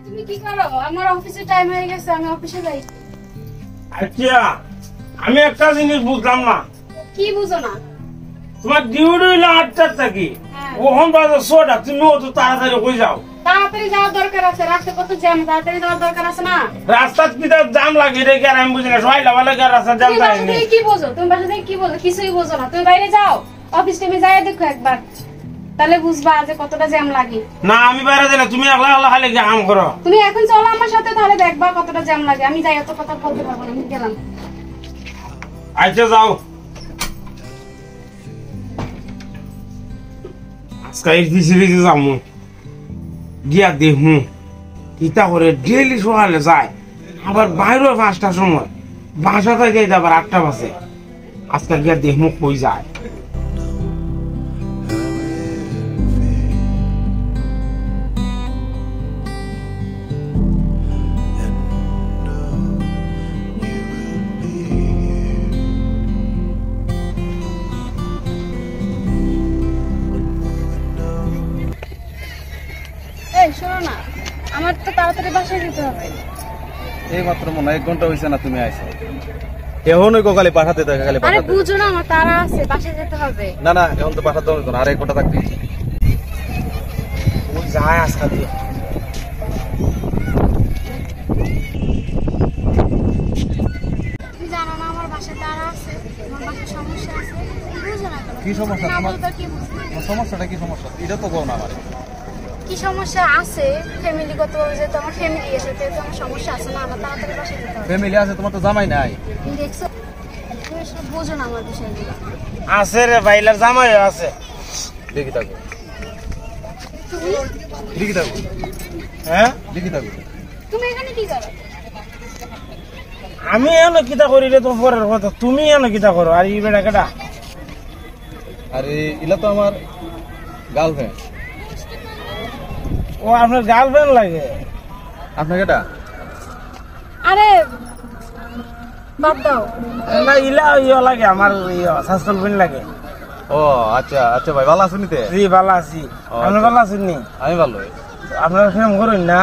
তুমি কি করো? আমার অফিসে টাইম হয়ে গেছে, আমি অফিসে যাই। আচ্ছা, আমি একটা জিনিস বুঝলাম না। কি বুঝো না? তোমার ডিউটি হইলো 8টার থেকে, ওখান বাজে 6টা, তুমি অত তাড়াতাড়ি কই যাও? তাড়াতাড়ি যাওয়ার দরকার আছে, রাস্তা কত জ্যাম, তাড়াতাড়ি যাওয়ার দরকার আছে না? রাস্তার কি জাম লাগে রে? কি আর আমি বুঝি না, সবাই লাভালে রাস্তা জাম তুমি থাকে বাসা থেকে কি বোঝো? তুমি বাসা থেকে কি বোঝো? কিছুই বোঝো না। তুমি বাইরে যাও, অফিস টাইমে যাই দেখো একবার, তাহলে বুঝবা যে কতটা জ্যাম লাগে। না, আমি বাইরে দিলে তুমি একলা একলা খালি কি আম করো? তুমি এখন চলো আমার সাথে, তাহলে দেখবা কতটা জ্যাম লাগে। আমি যাই, এত কথা বলতে পারবো না, আমি গেলাম। আচ্ছা যাও। আজকে এই পিছিয়ে পিছিয়ে যাবো, গিয়া দেখু ইটা করে ডেইলি সকালে যায়, আবার বাইরে 5টার সময়, বাসা থেকে আবার 8টা বাজে। আজকে গিয়া দেখু কই যায়। এই শোনো না, আমার তো তাড়াতাড়ি বাসায় যেতে হবে। এই মাত্র মনে হয় 1 ঘন্টা হয়েছে না তুমি আইছো, এখন ওই গোকালে পাঠাতে থাকে খালি আরে পাঠাতে। বুঝো না, আমার তাড়া আছে, বাসায় যেতে হবে। না না, এখন তো পাঠাতে হবে না, আর 1 ঘন্টা থাকতে। ওই যায় আজকে দিয়ে। তুমি জানো না আমার বাসায় তাড়া আছে, আমার বাসায় সমস্যা আছে। বুঝো না কেন? কি সমস্যা না তোমার? বলতে কি বুঝবে? তোমার সমস্যাটা কি? সমস্যা এটা তো বল না আমারে। কি সমস্যা আছে? ফ্যামিলিগত ভাবে যেহেতু আমার ফ্যামিলি আছে, সেহেতু আমার সমস্যা আছে না, আমার তাড়াতাড়ি বাসায় যেতে হবে। ফ্যামিলি আছে, তোমার তো জামাই নাই। তুমি দেখছো, তুমি আসলে বোঝো না আমার বিষয়গুলো। আছে রে বাইলার জামাই আছে। দেখি থাকো, তুমি দেখি থাকো, হ্যাঁ, দেখি থাকো। তুমি এখানে কি করো? আমি এনে কিতা করি রে? তো পরের কথা, তুমি এনে কিতা করো? আর এই বেটা কেটা? আরে ইলা তো আমার গার্লফ্রেন্ড। ও আপনার গার্লফ্রেন্ড লাগে? আপনার কেটা? আরে বাদ দাও। না, ইলা ইয়ে লাগে, আমার শাস্ত্র ফ্রেন্ড লাগে। ও আচ্ছা আচ্ছা ভাই, ভালো আছেন নিতে? জি ভালো আছি। আপনি ভালো আছেন নি? আমি ভালো। আপনার ফ্রেম করুন না?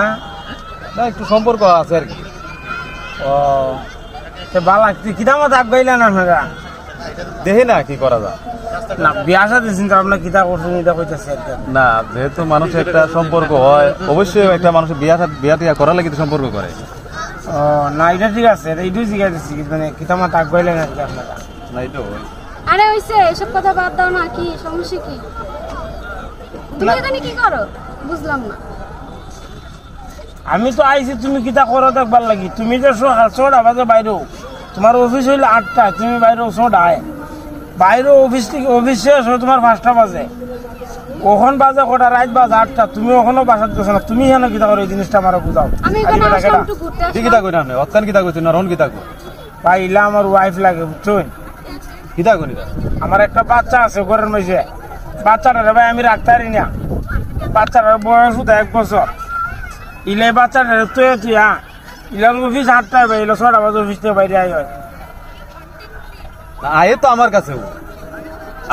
না, একটু সম্পর্ক আছে আর কি। ও ভালো লাগছে। কিতা মতো আগাইলেন আপনারা? দেখি না কি করা যায়। না, বিয়া সাথে চিন্তা আপনার কিতা করছেন এটা কইতেছে একদম। না, যেহেতু মানুষের একটা সম্পর্ক হয়, অবশ্যই একটা মানুষের বিয়া টিয়া করার লাগে সম্পর্ক করে। ও না, এটা ঠিক আছে, এইটাই জিজ্ঞাসা মানে কিতা মতো আগাইলেন আর কি আপনারা? না এটা আরে হইছে, এসব কথা বাদ দাও না। কি সমস্যা কি? তুমি এখানে কি করো? বুঝলাম না। আমি তো আইছি, তুমি কিতা করো দেখবার লাগি। তুমি যে সকাল 6টা বাজে বাইরেও, তোমার অফিস হইলে 8টা, তুমি বাইরেও 6টায় বাইরে। অফিস থেকে অফিস শেষ হয় তোমার 5টা বাজে, ওখান বাজে কটা? রাত বাজে 8টা, তুমি ওখানেও বাসার দিচ্ছ না। তুমি কেন কিতা করো? এই জিনিসটা আমার বুঝাও। আমি এখানে আসলাম একটু ঘুরতে আসলাম। কিতা কই না আপনি? অত্যান কিতা কইছেন না রন কিতা কই? ভাই ইলা আমার ওয়াইফ লাগে, বুঝছেন? কিতা কই না? আমার একটা বাচ্চা আছে ঘরের মধ্যে। বাচ্চাটা ভাই আমি রাখতে পারি না। বাচ্চাটার বয়স তো 1 বছর। ইলে বাচ্চাটা তুই হ্যাঁ, ইলার অফিস 8টায় ভাই, ইলো 6টা বাজে অফিস থেকে বাইরে আই হয়। না আয়ে তো আমার কাছে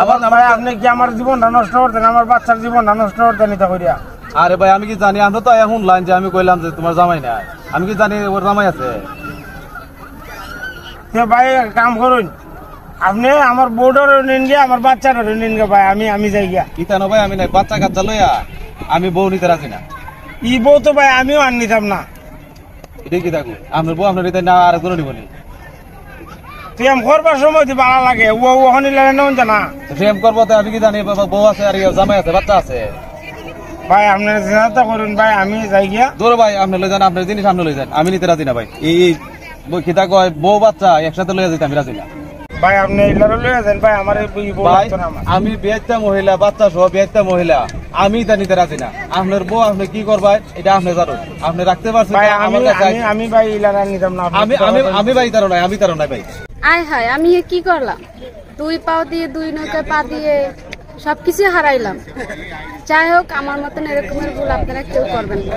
আবার ভাই আপনি কি আমার জীবনটা নষ্ট করতেন? আমার বাচ্চার জীবনটা নষ্ট করতেন এটা করিয়া? আরে ভাই আমি কি জানি? আমরা তো এখন লাইন যে আমি কইলাম যে তোমার জামাই নাই, আমি কি জানি ওর জামাই আছে? ভাই কাম করুন, আপনি আমার বোর্ডের নিন গিয়া, আমার বাচ্চার নিন গে ভাই। আমি যাই গিয়া। কিতা না ভাই, আমি নাই বাচ্চা কাচ্চা লইয়া আমি বউ নিতে রাজি না। ই বউ তো ভাই আমিও আর নিতাম না। এটা কি থাকবো? আপনার বউ আপনার নিতে না, আর কোনো নিব নি? প্রেম করবার সময় তো ভালো লাগে, ও ওখানে লাগে না। প্রেম করবো তো আমি কি জানি বউ আছে আর জামাই আছে বাচ্চা আছে? ভাই আপনি চিন্তা করুন ভাই, আমি যাই গিয়া। দূর ভাই, আপনি লই যান, আপনার জিনিস আপনি লই যান, আমি নিতে রাজি না ভাই। এই কিতা কয় বউ বাচ্চা একসাথে লইয়া যেতে আমি রাজি না ভাই। আপনি এলারও লইয়া যান ভাই, আমার এই বউ ভাই। লাগতো না আমার। আমি বিয়েটা মহিলা, বাচ্চা সহ বিয়েটা মহিলা, আমি তা নিতে রাজি না। আপনার বউ আপনি কি করবেন এটা আপনি জানুন, আপনি রাখতে পারছেন ভাই আমার কাছে। আমি ভাই ইলারা নিতাম না। আমি আমি আমি ভাই তার নাই, আমি তার নাই ভাই। আয় হায়, আমি এ কি করলাম? 2 পাও দিয়ে 2 নৌকায় পা দিয়ে সবকিছু হারাইলাম। যাই হোক, আমার মতন এরকমের ভুল আপনারা কেউ করবেন না।